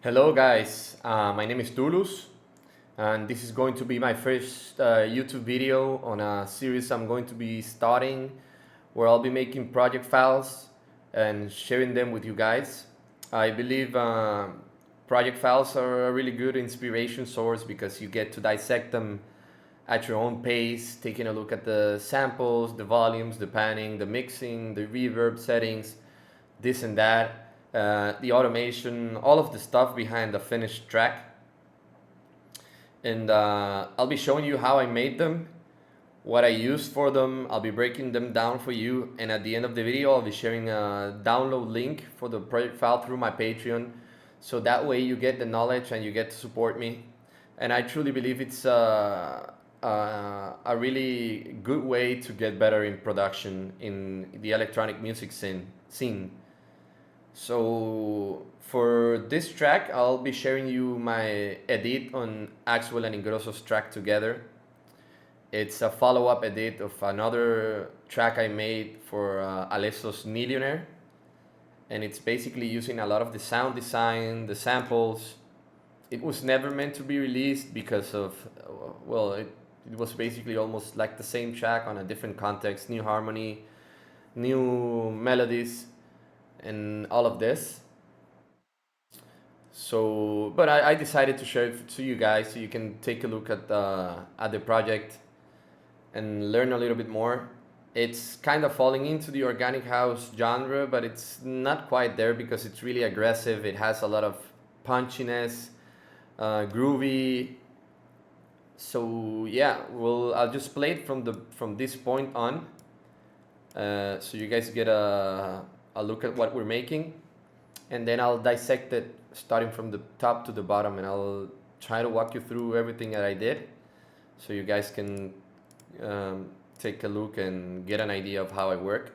Hello guys, my name is Dulus and this is going to be my first YouTube video on a series I'm going to be starting where I'll be making project files and sharing them with you guys. I believe project files are a really good inspiration source because you get to dissect them at your own pace, taking a look at the samples, the volumes, the panning, the mixing, the reverb settings, this and that, the automation, all of the stuff behind the finished track. And I'll be showing you how I made them, what I used for them. I'll be breaking them down for you. And at the end of the video, I'll be sharing a download link for the project file through my Patreon. So that way you get the knowledge and you get to support me. And I truly believe it's a really good way to get better in production in the electronic music scene. So for this track, I'll be sharing you my edit on Axwell and Igrosso's track Together. It's a follow-up edit of another track I made for Alesso's Millionaire. And it's basically using a lot of the sound design, the samples. It was never meant to be released because of, well, it was basically almost like the same track on a different context, new harmony, new melodies, and all of this. So, but I decided to share it to you guys so you can take a look at the project and learn a little bit more. It's kind of falling into the organic house genre, but it's not quite there because it's really aggressive. It has a lot of punchiness, groovy. So yeah, well, I'll just play it from this point on, so you guys get a look at what we're making, and then I'll dissect it starting from the top to the bottom, and I'll try to walk you through everything that I did so you guys can take a look and get an idea of how I work.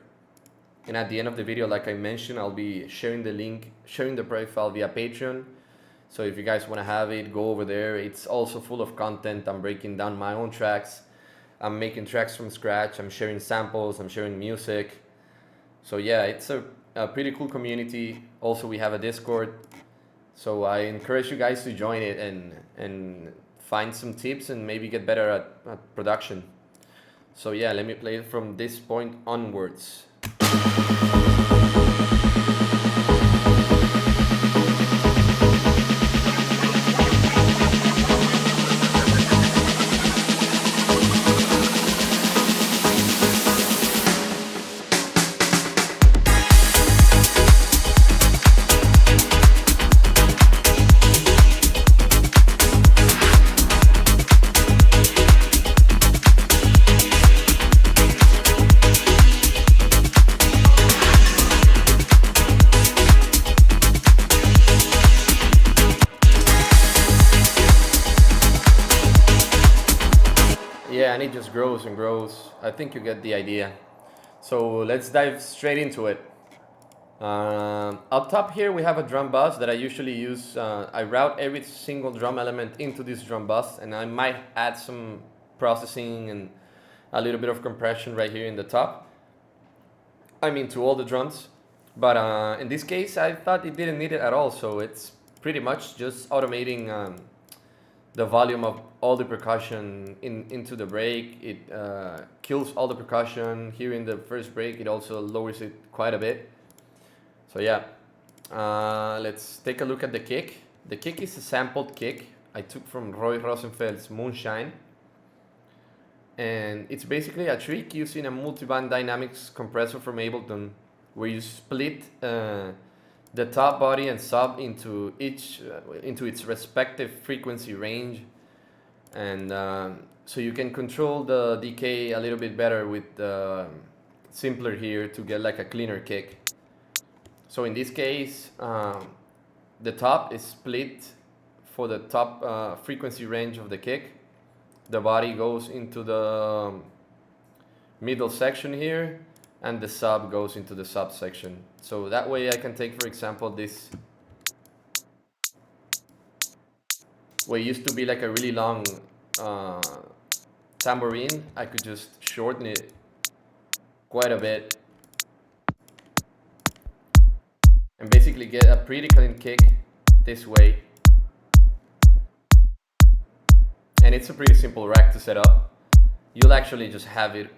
And at the end of the video, like I mentioned, I'll be sharing the link, sharing the project file via Patreon. So if you guys want to have it, go over there. It's also full of content. I'm breaking down my own tracks. I'm making tracks from scratch. I'm sharing samples. I'm sharing music. So yeah, it's a pretty cool community. Also, we have a Discord. So I encourage you guys to join it and find some tips and maybe get better at production. So yeah, let me play it from this point onwards. Yeah, and it just grows and grows. I think you get the idea. So let's dive straight into it. Up top here we have a drum bus that I usually use. I route every single drum element into this drum bus, and I might add some processing and a little bit of compression right here in the top. I mean, to all the drums. But in this case, I thought it didn't need it at all. So it's pretty much just automating the volume of all the percussion into the break. It kills all the percussion. Here in the first break, it also lowers it quite a bit. So yeah, let's take a look at the kick. The kick is a sampled kick I took from Roy Rosenfeld's Moonshine. And it's basically a trick using a multiband dynamics compressor from Ableton, where you split the top body and sub into its respective frequency range, and so you can control the decay a little bit better with the simpler here to get like a cleaner kick. So in this case, the top is split for the top frequency range of the kick. The body goes into the middle section here, and the sub goes into the subsection. So that way I can take, for example, this, what used to be like a really long tambourine. I could just shorten it quite a bit and basically get a pretty clean kick this way. And it's a pretty simple rack to set up. You'll actually just have it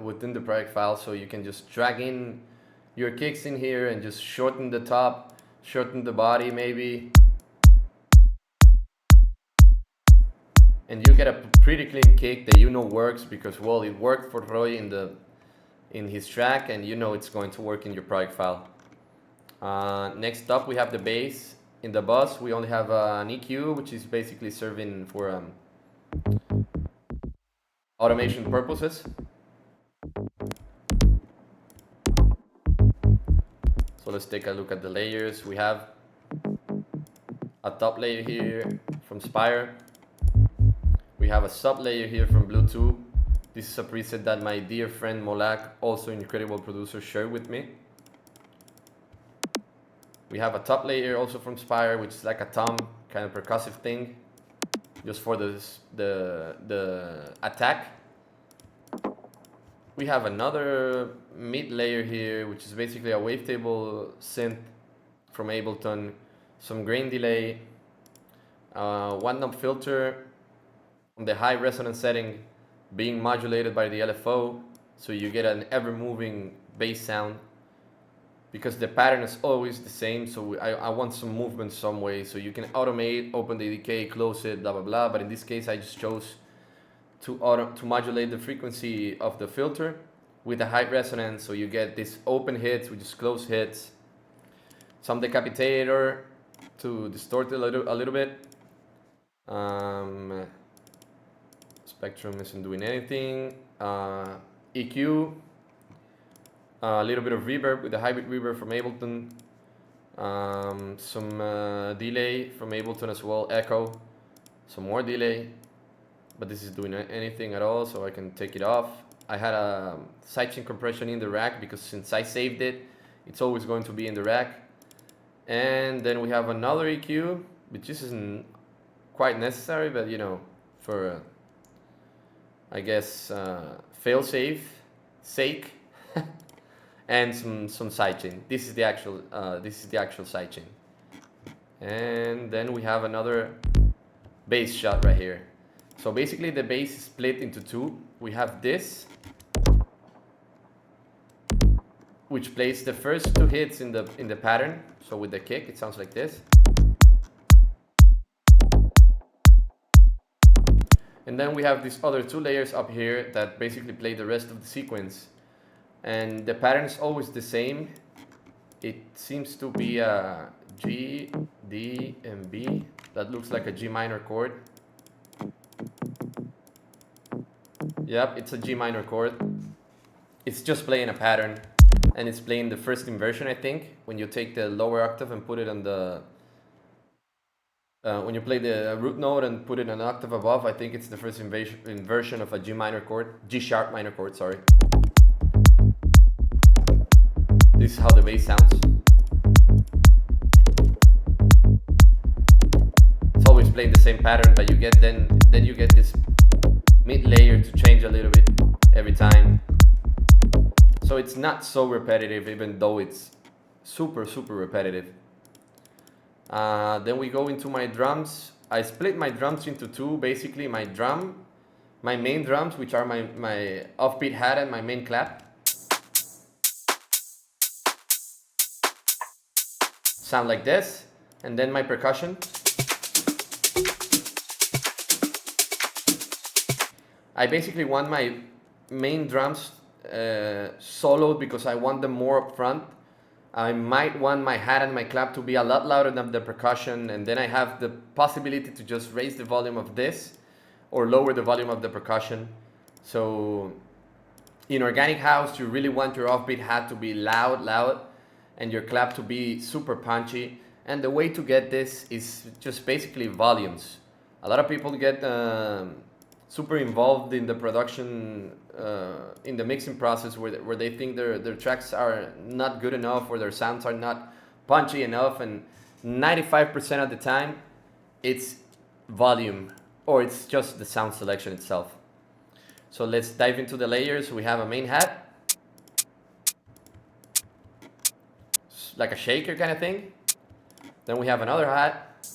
within the project file, so you can just drag in your kicks in here and just shorten the top, shorten the body maybe. And you get a pretty clean kick that you know works because, well, it worked for Roy in his track, and you know it's going to work in your project file. Next up we have the bass. In the bus we only have an EQ, which is basically serving for automation purposes. So let's take a look at the layers. We have a top layer here from Spire. We have a sub layer here from Bluetooth. This is a preset that my dear friend Molak, also an incredible producer, shared with me. We have a top layer also from Spire, which is like a tom kind of percussive thing, just for the attack. We have another mid layer here, which is basically a wavetable synth from Ableton, some grain delay, one knob filter on the high resonance setting being modulated by the LFO, so you get an ever-moving bass sound, because the pattern is always the same. So I want some movement some way, so you can automate, open the decay, close it, blah blah blah, but in this case I just chose to modulate the frequency of the filter with a high resonance, so you get these open hits, which is close hits, some decapitator to distort it a little bit. Spectrum isn't doing anything. EQ, a little bit of reverb with a hybrid reverb from Ableton, some delay from Ableton as well, echo, some more delay, but this is doing anything at all, so I can take it off. I had a sidechain compression in the rack because since I saved it, it's always going to be in the rack. And then we have another EQ, which isn't quite necessary, but you know, for I guess fail-safe sake, and some sidechain. This is the actual sidechain. And then we have another bass shot right here. So basically the bass is split into two. We have this, which plays the first two hits in the pattern. So with the kick, it sounds like this. And then we have these other two layers up here that basically play the rest of the sequence. And the pattern is always the same. It seems to be a G, D, and B. That looks like a G minor chord. Yep, it's a G minor chord. It's just playing a pattern. And it's playing the first inversion, I think. When you take the lower octave and put it on the... when you play the root note and put it an octave above, I think it's the first inversion of a G minor chord. G sharp minor chord, sorry. This is how the bass sounds. It's always playing the same pattern, but you get then you get this mid layer to change a little bit every time. So it's not so repetitive, even though it's super repetitive. Then we go into my drums. I split my drums into two. Basically my main drums, which are my offbeat hat and my main clap, sound like this. And then my percussion. I basically want my main drums soloed because I want them more up front. I might want my hat and my clap to be a lot louder than the percussion, and then I have the possibility to just raise the volume of this or lower the volume of the percussion. So in organic house, you really want your offbeat hat to be loud, and your clap to be super punchy. And the way to get this is just basically volumes. A lot of people get super involved in the production, in the mixing process, where they think their tracks are not good enough or their sounds are not punchy enough, and 95% of the time it's volume or it's just the sound selection itself. So let's dive into the layers. We have a main hat, like a shaker kind of thing. Then we have another hat.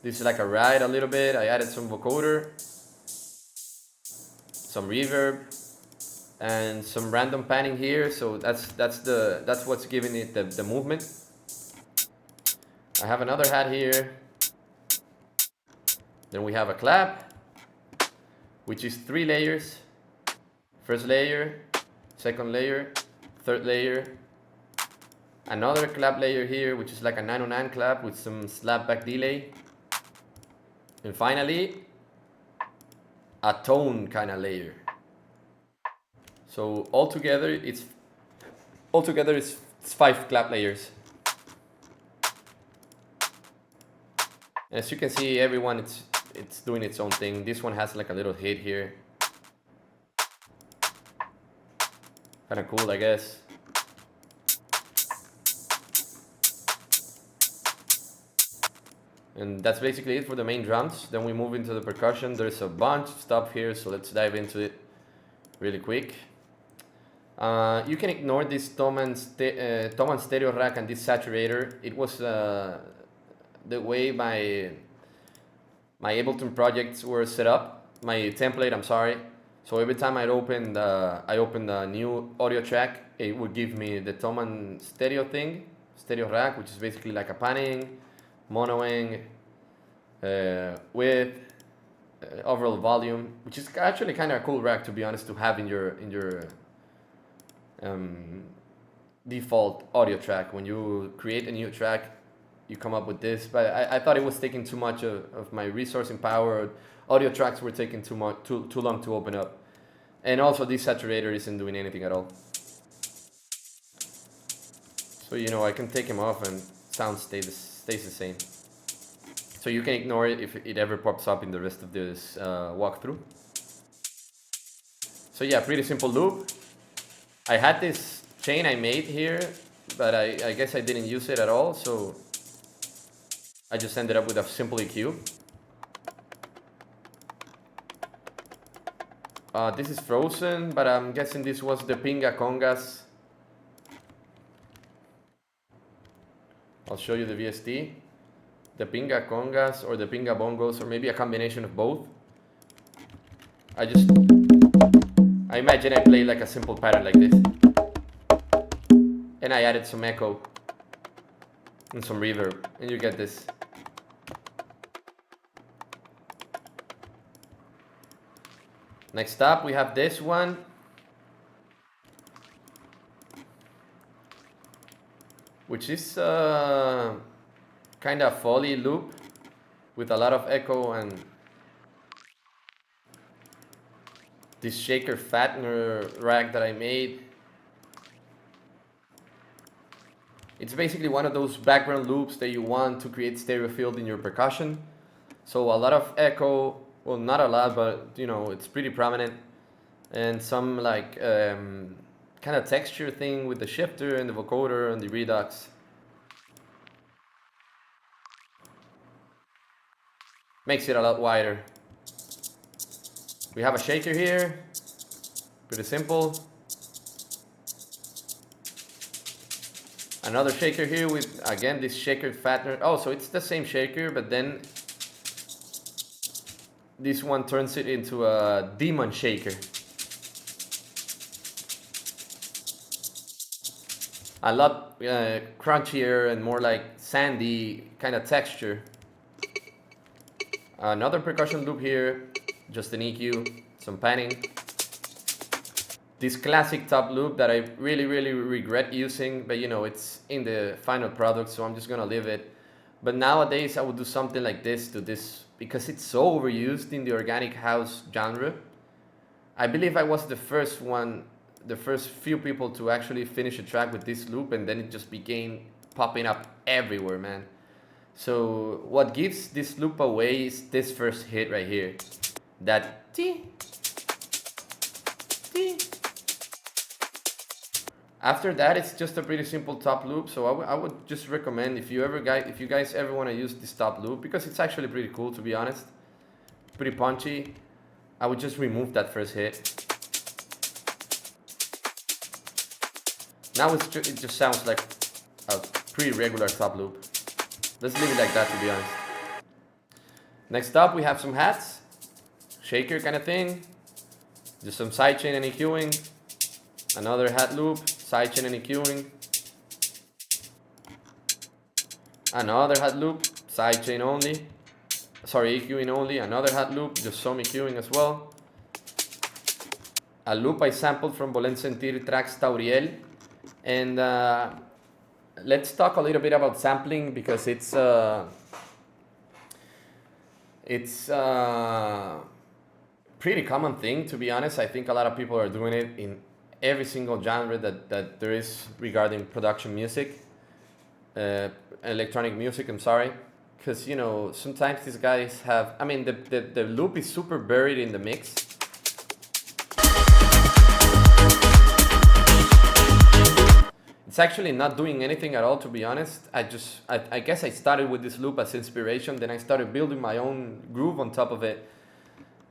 This is like a ride a little bit. I added some vocoder, some reverb, and some random panning here. So that's what's giving it the movement. I have another hat here. Then we have a clap, which is 3 layers. First layer, second layer, third layer. Another clap layer here, which is like a 909 clap with some slapback delay. And finally, a tone kind of layer. So altogether it's 5 clap layers. And as you can see, everyone it's doing its own thing. This one has like a little hit here. Kind of cool, I guess. And that's basically it for the main drums. Then we move into the percussion. There's a bunch of stuff here, so let's dive into it really quick. You can ignore this Thomann stereo rack and this saturator. It was the way my Ableton projects were set up. My template, I'm sorry. So every time I opened a new audio track, it would give me the Thomann stereo rack, which is basically like a panning, monoing, width, overall volume, which is actually kind of a cool rack, to be honest, to have in your default audio track. When you create a new track, you come up with this, but I thought it was taking too much of my resource and power. Audio tracks were taking too long to open up, and also this saturator isn't doing anything at all. So I can take him off and sound stays the same. So you can ignore it if it ever pops up in the rest of this walkthrough. So yeah, pretty simple loop. I had this chain I made here, but I guess I didn't use it at all, so I just ended up with a simple EQ. This is frozen, but I'm guessing this was the Pinga Congas. I'll show you the VST. The Pinga Congas or the Pinga Bongos, or maybe a combination of both. I imagine I play like a simple pattern like this. And I added some echo and some reverb, and you get this. Next up, we have this one. Which is kind of Foley loop with a lot of echo and this shaker fattener rack that I made. It's basically one of those background loops that you want to create stereo field in your percussion. So a lot of echo, well, not a lot, but it's pretty prominent, and some like kind of texture thing with the shifter and the vocoder and the redux. Makes it a lot wider. We have a shaker here, pretty simple. Another shaker here with, again, this shaker fattener. Oh, so it's the same shaker, but then this one turns it into a demon shaker. A lot crunchier and more like sandy kind of texture. Another percussion loop here, just an EQ, some panning. This classic top loop that I really regret using, but it's in the final product, so I'm just gonna leave it. But nowadays I would do something like this to this, because it's so overused in the organic house genre. I believe I was the first few people to actually finish a track with this loop, and then it just began popping up everywhere, man. So what gives this loop away is this first hit right here. That T. After that, it's just a pretty simple top loop. So I would just recommend, if you guys ever want to use this top loop, because it's actually pretty cool, to be honest, pretty punchy, I would just remove that first hit. Now it just sounds like a pretty regular top loop. Let's leave it like that, to be honest. Next up, we have some hats. Shaker kind of thing. Just some sidechain and EQing. Another hat loop, sidechain and EQing. Another hat loop, sidechain only. Sorry, EQing only. Another hat loop, just some EQing as well. A loop I sampled from Volen Sentir tracks Tauriel. And let's talk a little bit about sampling, because it's pretty common thing, to be honest. I think a lot of people are doing it in every single genre that there is regarding production music, electronic music, I'm sorry. Because, you know, sometimes these guys have, I mean, the loop is super buried in the mix. It's actually not doing anything at all, to be honest. I guess I started with this loop as inspiration, then I started building my own groove on top of it,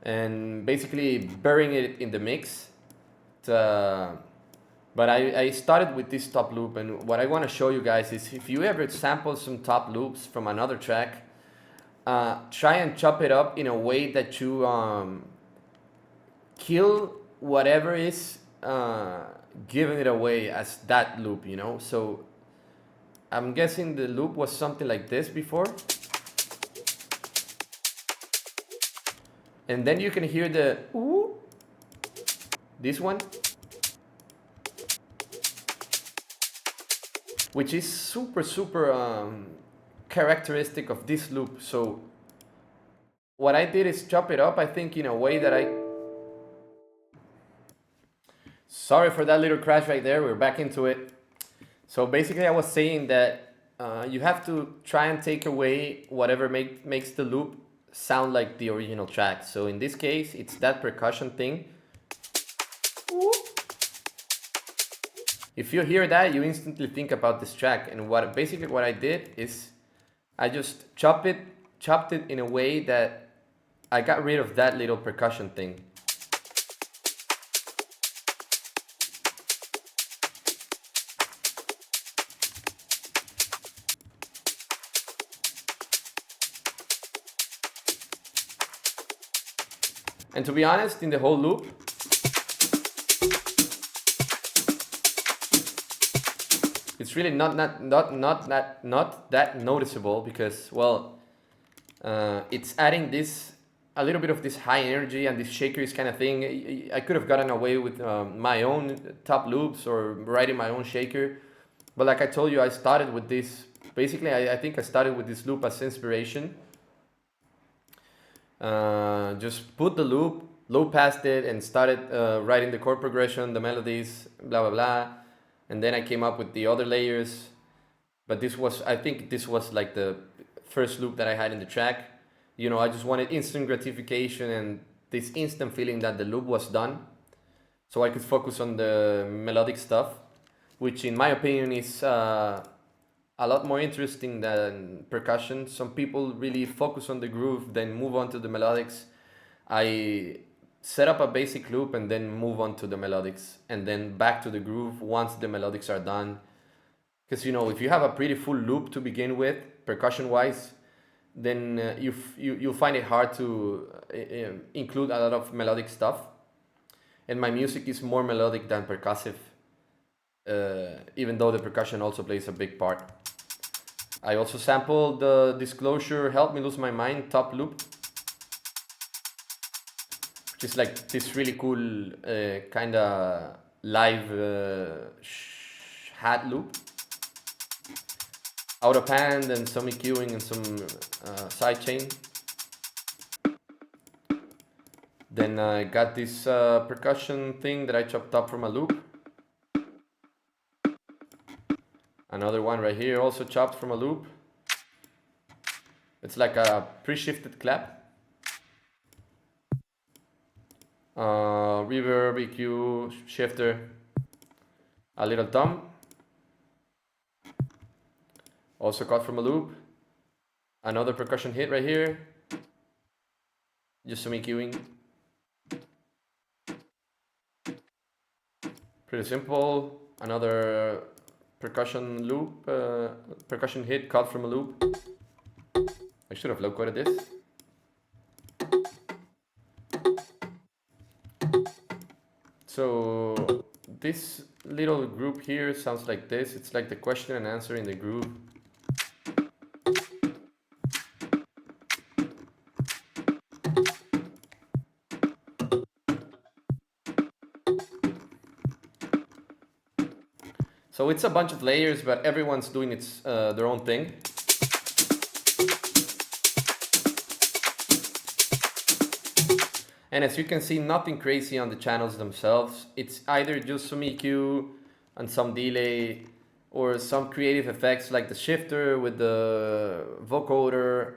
and basically burying it in the mix. But I started with this top loop, and what I want to show you guys is, if you ever sample some top loops from another track, try and chop it up in a way that you kill whatever is giving it away as that loop, you know? So I'm guessing the loop was something like this before. And then you can hear the ooh, this one, which is super characteristic of this loop. So what I did is chop it up, I think, in a way that sorry for that little crash right there, we're back into it. So basically I was saying that you have to try and take away whatever makes the loop sound like the original track. So in this case, it's that percussion thing. If you hear that, you instantly think about this track. And what I did is I just chopped it in a way that I got rid of that little percussion thing. And to be honest, in the whole loop, it's really not that noticeable, because, well, it's adding a little bit of this high energy and this shakers kind of thing. I could have gotten away with my own top loops or writing my own shaker, but like I told you, I started with this. Basically, I think I started with this loop as inspiration. Just put the loop, low passed it, and started writing the chord progression, the melodies, blah blah blah, and then I came up with the other layers. But I think this was like the first loop that I had in the track. You know, I just wanted instant gratification and this instant feeling that the loop was done, so I could focus on the melodic stuff, which in my opinion is a lot more interesting than percussion. Some people really focus on the groove, then move on to the melodics. I set up a basic loop and then move on to the melodics, and then back to the groove once the melodics are done. Because, you know, if you have a pretty full loop to begin with, percussion wise, then you'll find it hard to include a lot of melodic stuff. And my music is more melodic than percussive, even though the percussion also plays a big part. I also sampled the Disclosure Help Me Lose My Mind top loop, which is like this really cool kind of live hat loop. Out of hand and some EQing and some sidechain. Then I got this percussion thing that I chopped up from a loop. Another one right here, also chopped from a loop. It's like a pre-shifted clap. Reverb, EQ, shifter, a little tom. Also cut from a loop. Another percussion hit right here. Just some EQing. Pretty simple. Another percussion loop, percussion hit cut from a loop. I should have low coded this. So this little group here sounds like this. It's like the question and answer in the groove. So it's a bunch of layers, but everyone's doing their own thing. And as you can see, nothing crazy on the channels themselves. It's either just some EQ and some delay, or some creative effects like the shifter with the vocoder.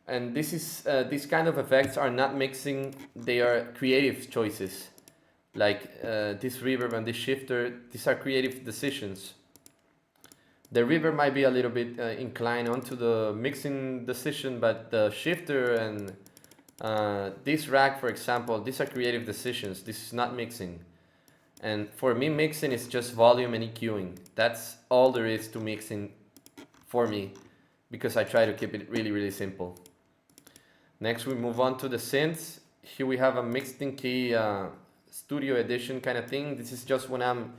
And these kind of effects are not mixing, they are creative choices. Like this reverb and this shifter, these are creative decisions. The reverb might be a little bit inclined onto the mixing decision, but the shifter and this rack, for example, these are creative decisions. This is not mixing. And for me, mixing is just volume and EQing. That's all there is to mixing for me, because I try to keep it really, really simple. Next, we move on to the synths. Here we have a mixed in key studio edition kind of thing. This is just when I'm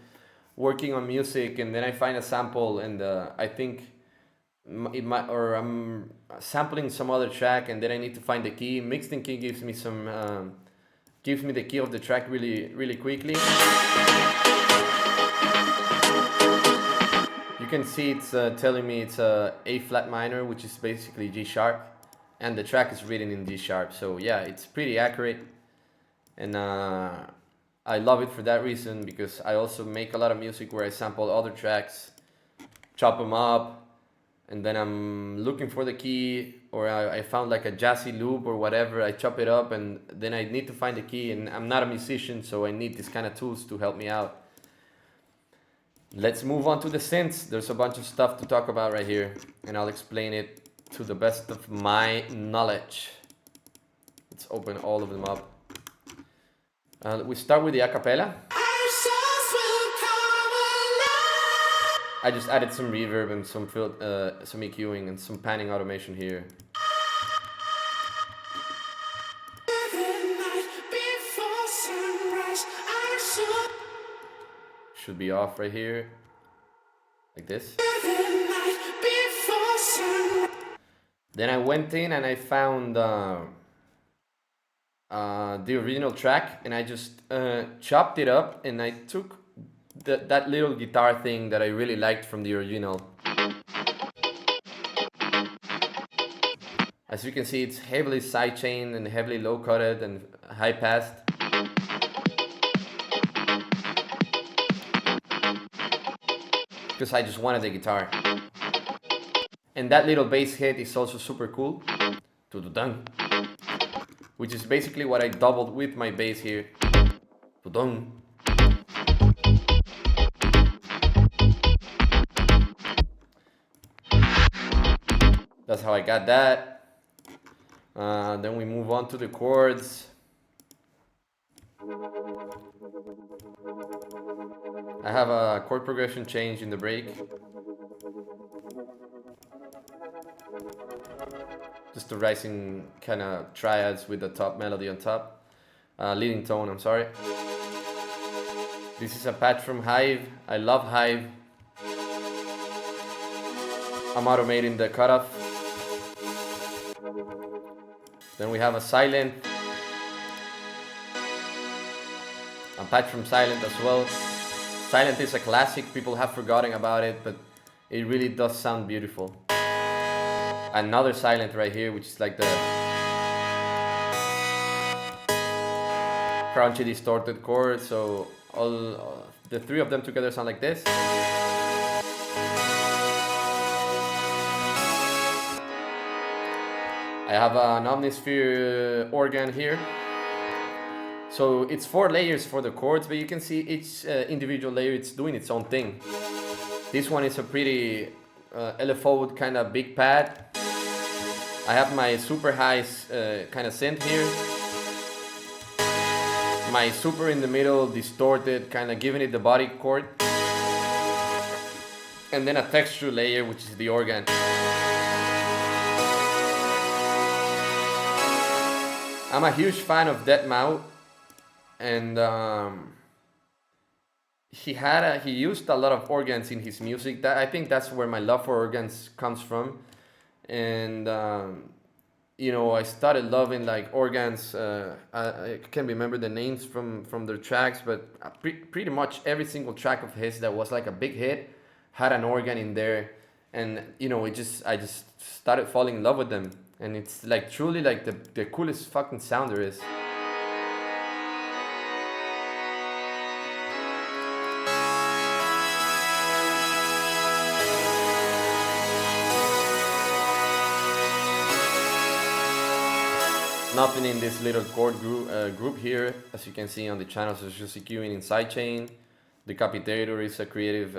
working on music and then I find a sample and I think it might, or I'm sampling some other track and then I need to find the key. Mixed in key gives me some gives me the key of the track really, really quickly. You can see it's telling me it's A flat minor, which is basically G sharp, and the track is written in G sharp. So yeah, it's pretty accurate, and I love it for that reason, because I also make a lot of music where I sample other tracks, chop them up, and then I'm looking for the key, or I found like a jazzy loop or whatever, I chop it up and then I need to find the key, and I'm not a musician, so I need these kind of tools to help me out. Let's move on to the synths. There's a bunch of stuff to talk about right here, and I'll explain it to the best of my knowledge. Let's open all of them up. We start with the acapella. I just added some reverb and some EQing and some panning automation here. Should be off right here, like this. Then I went in and I found the original track, and I just chopped it up, and I took that little guitar thing that I really liked from the original. As you can see, it's heavily sidechained and heavily low-cutted and high-passed. Because I just wanted the guitar. And that little bass hit is also super cool. Tududung. Which is basically what I doubled with my bass here. Tudung. That's how I got that. Then we move on to the chords. I have a chord progression change in the break. Just the rising kind of triads with the top melody on top. Leading tone, I'm sorry. This is a patch from Hive. I love Hive. I'm automating the cutoff. Then we have a Silent. A patch from Silent as well. Silent is a classic, people have forgotten about it, but it really does sound beautiful. Another Silent right here, which is like the crunchy distorted chord, so all the three of them together sound like this. I have an Omnisphere organ here. So it's 4 layers for the chords, but you can see each individual layer, it's doing its own thing. This one is a pretty LFO kind of big pad. I have my super high kind of synth here. My super in the middle, distorted, kind of giving it the body chord. And then a texture layer, which is the organ. I'm a huge fan of Deadmau5, and he used a lot of organs in his music. That I think that's where my love for organs comes from, and you know, I started loving like organs. I can't remember the names from their tracks, but pretty much every single track of his that was like a big hit had an organ in there, and you know, I just started falling in love with them, and it's like truly like the coolest fucking sound there is. Nothing in this little chord group here. As you can see on the channels, there's just EQing in sidechain. Decapitator is a creative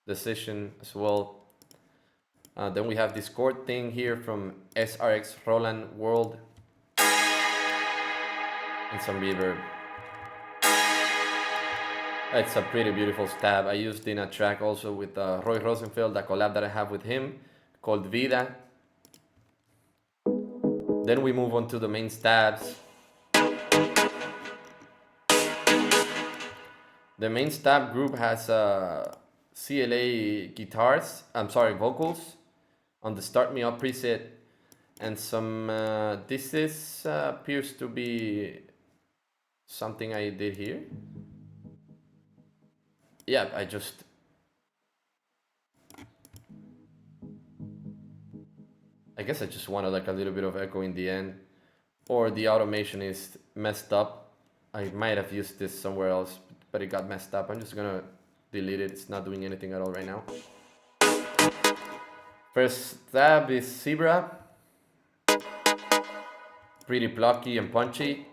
decision as well. Then we have this chord thing here from SRX Roland World. And some reverb. It's a pretty beautiful stab. I used in a track also with Roy Rosenfeld, a collab that I have with him called Vida. Then we move on to the main stabs. The main stab group has CLA guitars, vocals on the Start Me Up preset, and some, this appears to be something I did here. Yeah, I guess I just wanted like a little bit of echo in the end, or the automation is messed up. I might have used this somewhere else, but it got messed up. I'm just gonna delete it. It's not doing anything at all right now. First stab is Zebra. Pretty plucky and punchy.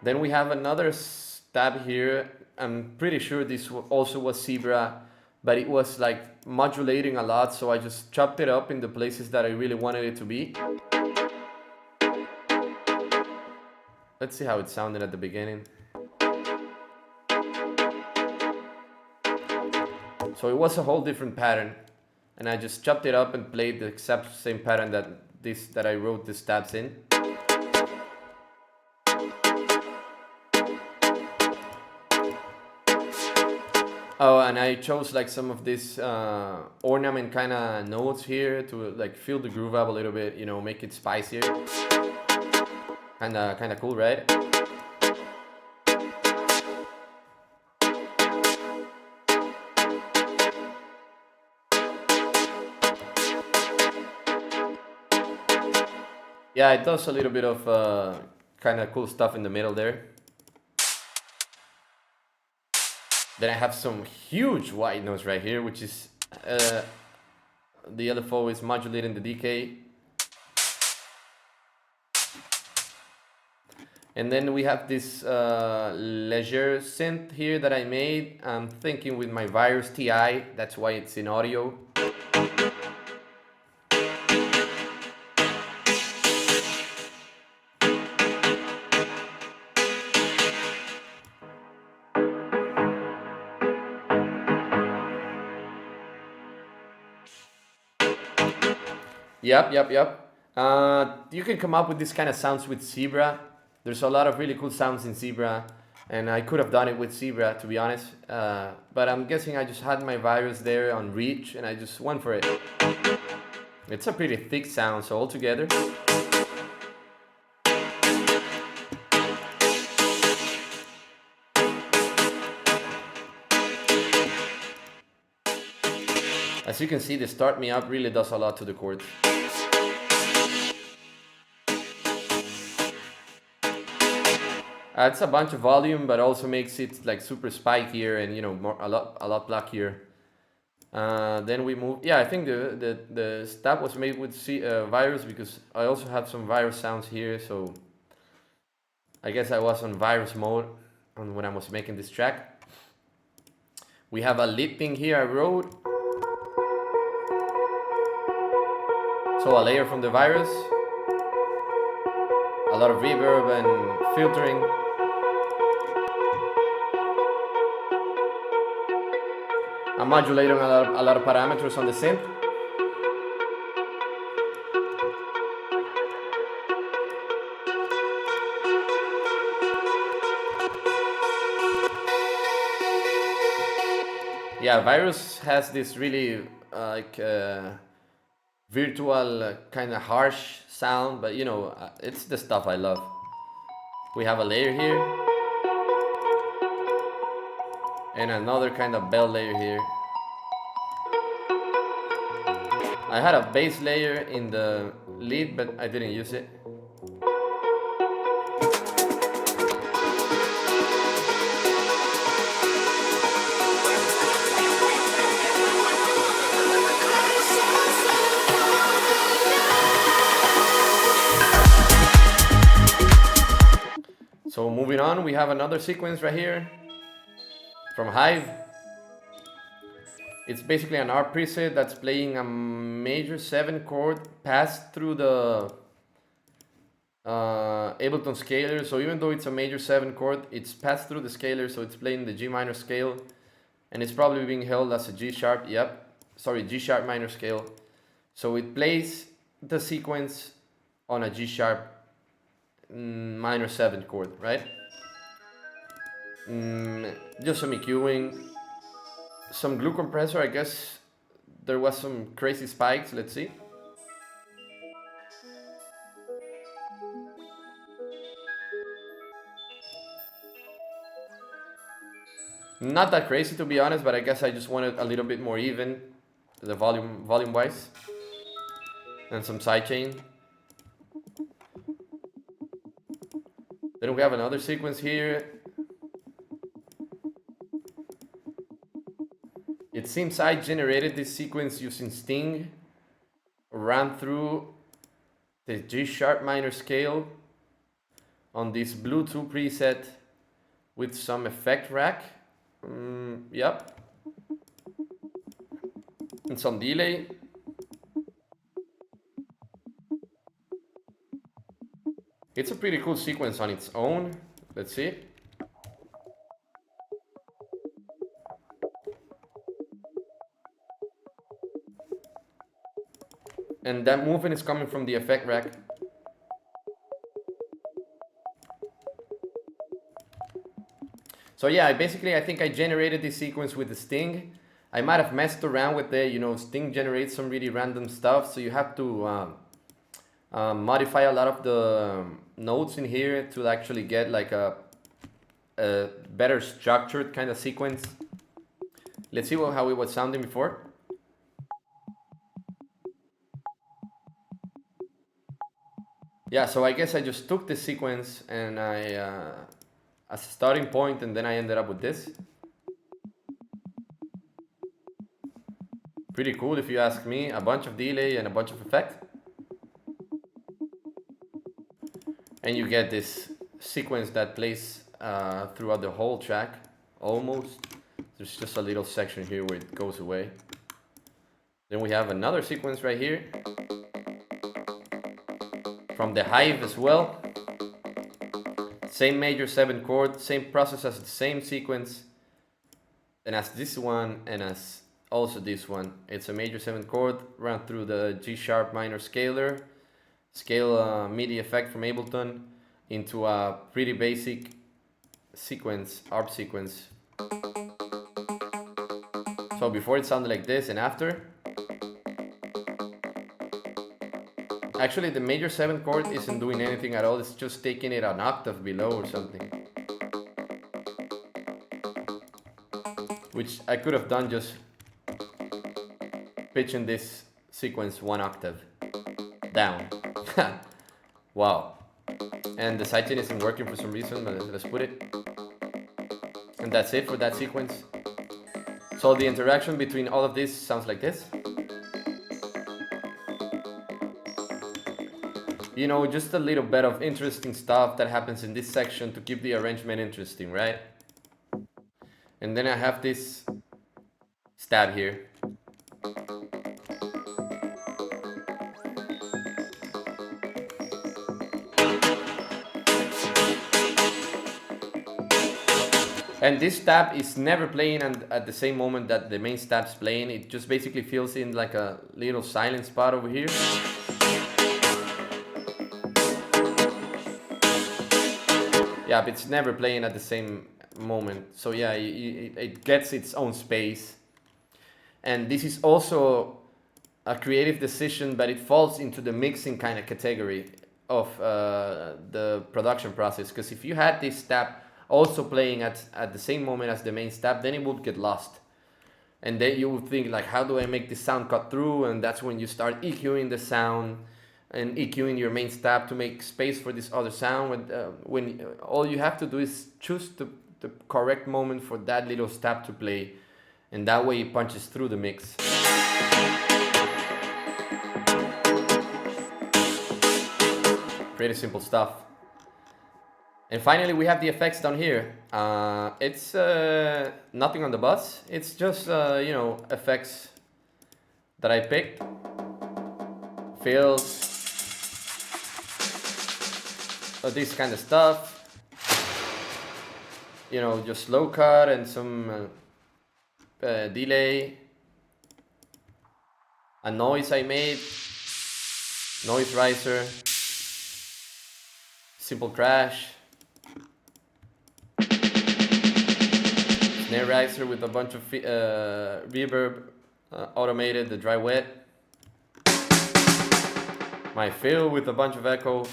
Then we have another stab here. I'm pretty sure this also was Zebra, but it was like modulating a lot, so I just chopped it up in the places that I really wanted it to be. Let's see how it sounded at the beginning. So it was a whole different pattern, and I just chopped it up and played the exact same pattern that I wrote the stabs in. Oh, and I chose like some of this ornament kind of notes here to like fill the groove up a little bit, you know, make it spicier. Kind of cool, right? Yeah, it does a little bit of kind of cool stuff in the middle there. Then I have some huge white notes right here, which is the LFO is modulating the decay. And then we have this Leger synth here that I made. I'm thinking with my Virus TI, that's why it's in audio. Yep. You can come up with this kind of sounds with Zebra. There's a lot of really cool sounds in Zebra, and I could have done it with Zebra, to be honest. But I'm guessing I just had my Virus there on Reach, and I just went for it. It's a pretty thick sound, so altogether. As you can see, the Start Me Up really does a lot to the chords. Adds a bunch of volume, but also makes it like super spikier and, you know, a lot blockier. Then we move. Yeah, I think the stab was made with Virus, because I also have some Virus sounds here. So I guess I was on Virus mode when I was making this track. We have a lead thing here I wrote. So a layer from the Virus, a lot of reverb and filtering. I'm modulating a lot of parameters on the synth. yeah, Virus has this really virtual, kind of harsh sound, but you know, it's the stuff I love. We have a layer here, and another kind of bell layer here. I had a bass layer in the lead, but I didn't use it. So moving on, we have another sequence right here from Hive. It's basically an ARP preset that's playing a major 7 chord passed through the Ableton scaler. So even though it's a major 7 chord, it's passed through the scaler, so it's playing the G minor scale, and it's probably being held as a G sharp. G sharp minor scale. So it plays the sequence on a G sharp minor 7 chord, right? Just some EQing, some glue compressor. I guess there was some crazy spikes. Let's see. Not that crazy, to be honest, but I guess I just wanted a little bit more even, the volume wise, and some sidechain. Then we have another sequence here. It seems I generated this sequence using Sting, ran through the G sharp minor scale on this Bluetooth preset with some effect rack. Yep. And some delay. It's a pretty cool sequence on its own. Let's see. And that movement is coming from the effect rack. So yeah, I think I generated this sequence with the Sting. I might have messed around with it, you know, Sting generates some really random stuff, so you have to modify a lot of the notes in here to actually get like a better structured kind of sequence. Let's see how it was sounding before. Yeah, so I guess I just took this sequence and I as a starting point, and then I ended up with this. Pretty cool if you ask me. A bunch of delay and a bunch of effect. And you get this sequence that plays throughout the whole track, almost. There's just a little section here where it goes away. Then we have another sequence right here. From the Hive as well. Same major 7 chord, same process as the same sequence. And as this one, and as also this one. It's a major 7 chord, run through the G sharp minor scaler. Scale MIDI effect from Ableton into a pretty basic sequence, ARP sequence. So before it sounded like this, and after. Actually, the major 7 chord isn't doing anything at all, it's just taking it an octave below or something. Which I could have done just pitching this sequence 1 octave down. Wow. And the sidechain isn't working for some reason, but let's put it. And that's it for that sequence. So the interaction between all of this sounds like this. You know, just a little bit of interesting stuff that happens in this section to keep the arrangement interesting, right? And then I have this stab here. And this stab is never playing at the same moment that the main stab's playing. It just basically fills in like a little silent spot over here. Yeah, but it's never playing at the same moment. So yeah, it gets its own space And this is also a creative decision, but it falls into the mixing kind of category of the production process. Because if you had this step also playing at the same moment as the main step, then it would get lost. And then you would think like, how do I make this sound cut through? And that's when you start EQing the sound and EQing your main step to make space for this other sound. When all you have to do is choose the correct moment for that little step to play, and that way it punches through the mix. Pretty simple stuff. And finally, we have the effects down here. It's nothing on the bus. It's just, effects that I picked. Fills. This kind of stuff. Just slow cut and some delay. A noise I made. Noise riser. Simple crash. Snare riser with a bunch of reverb, automated, the dry wet. My fill with a bunch of echo.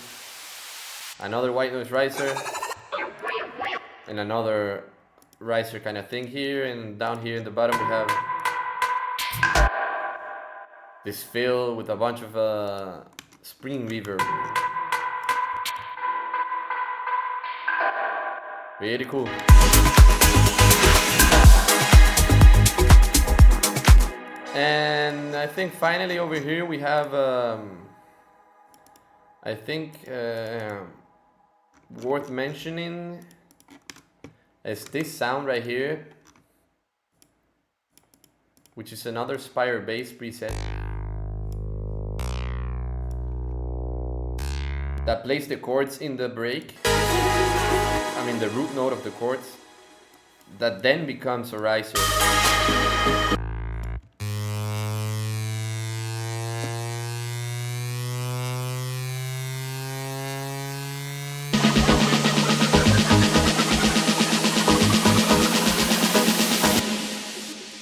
Another white noise riser. And another riser kind of thing here. And down here in the bottom we have this fill with a bunch of spring reverb. Really cool. And I think finally over here we have, worth mentioning is this sound right here, which is another Spire bass preset that plays the chords in the break. The root note of the chords, that then becomes a riser.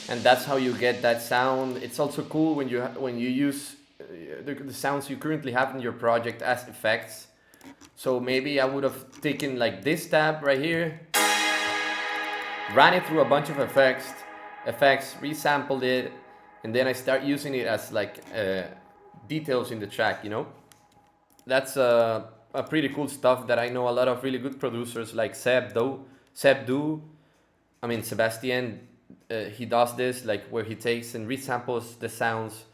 And that's how you get that sound. It's also cool when you use the sounds you currently have in your project as effects. So maybe I would have taken like this tab right here, ran it through a bunch of effects, resampled it, and then I start using it as like details in the track, That's a pretty cool stuff that I know a lot of really good producers like Sebastian, he does this, like where he takes and resamples the sounds,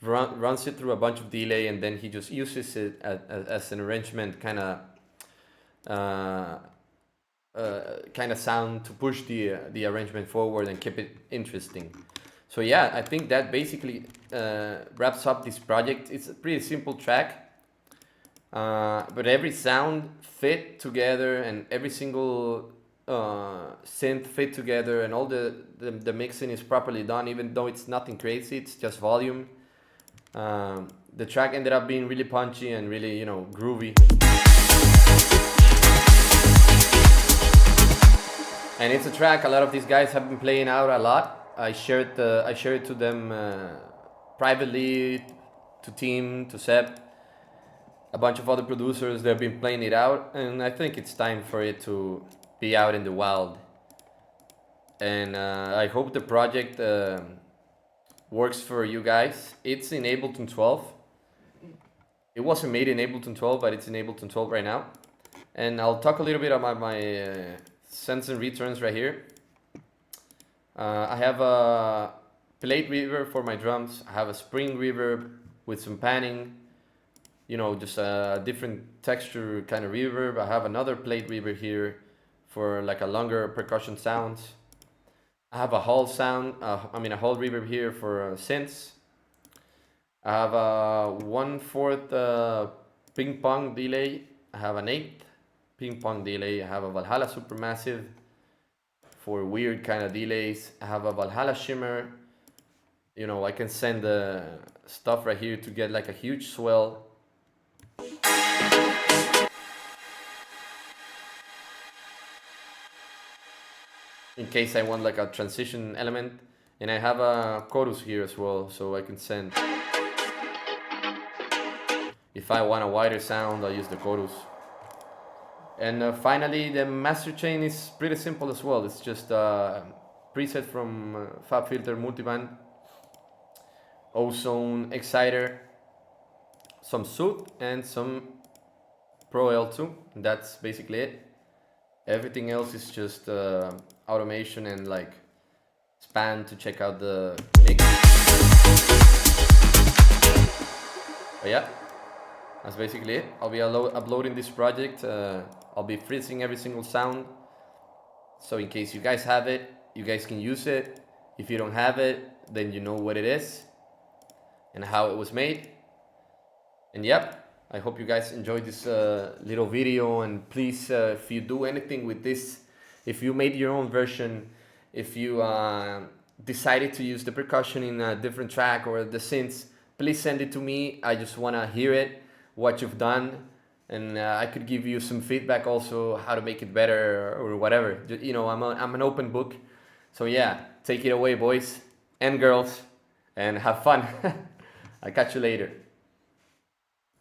runs it through a bunch of delay, and then he just uses it as an arrangement kind of sound to push the arrangement forward and keep it interesting. So yeah, I think that basically wraps up this project. It's a pretty simple track, but every sound fit together and every single synth fit together, and all the mixing is properly done, even though it's nothing crazy, it's just volume. The track ended up being really punchy and really, groovy. And it's a track a lot of these guys have been playing out a lot. I shared it to them privately, to Tim, to Seb, a bunch of other producers. They've been playing it out, and I think it's time for it to be out in the wild. And I hope the project works for you guys. It's in Ableton 12. It wasn't made in Ableton 12, but it's in Ableton 12 right now. And I'll talk a little bit about my sends and returns right here. I have a plate reverb for my drums. I have a spring reverb with some panning, just a different texture kind of reverb. I have another plate reverb here for like a longer percussion sounds. I have a Hall sound, a Hall reverb here for synths. I have a 1/4 ping pong delay. I have an 1/8 ping pong delay. I have a Valhalla Supermassive for weird kind of delays. I have a Valhalla Shimmer. I can send the stuff right here to get like a huge swell. In case I want like a transition element. And I have a chorus here as well, so I can send. If I want a wider sound, I use the chorus. And finally, the master chain is pretty simple as well. It's just a preset from FabFilter Multiband, Ozone Exciter, some Soothe, and some Pro L2. And that's basically it. Everything else is just automation and like span to check out the mix. But yeah, that's basically it. I'll be uploading this project. I'll be freezing every single sound. So in case you guys have it, you guys can use it. If you don't have it, then you know what it is and how it was made. And yep, I hope you guys enjoyed this little video. And please, if you do anything with this, if you made your own version, if you decided to use the percussion in a different track or the synths, please send it to me. I just want to hear it, what you've done, and I could give you some feedback also, how to make it better or whatever. You know, I'm an open book. So yeah, take it away, boys and girls, and have fun. I'll catch you later.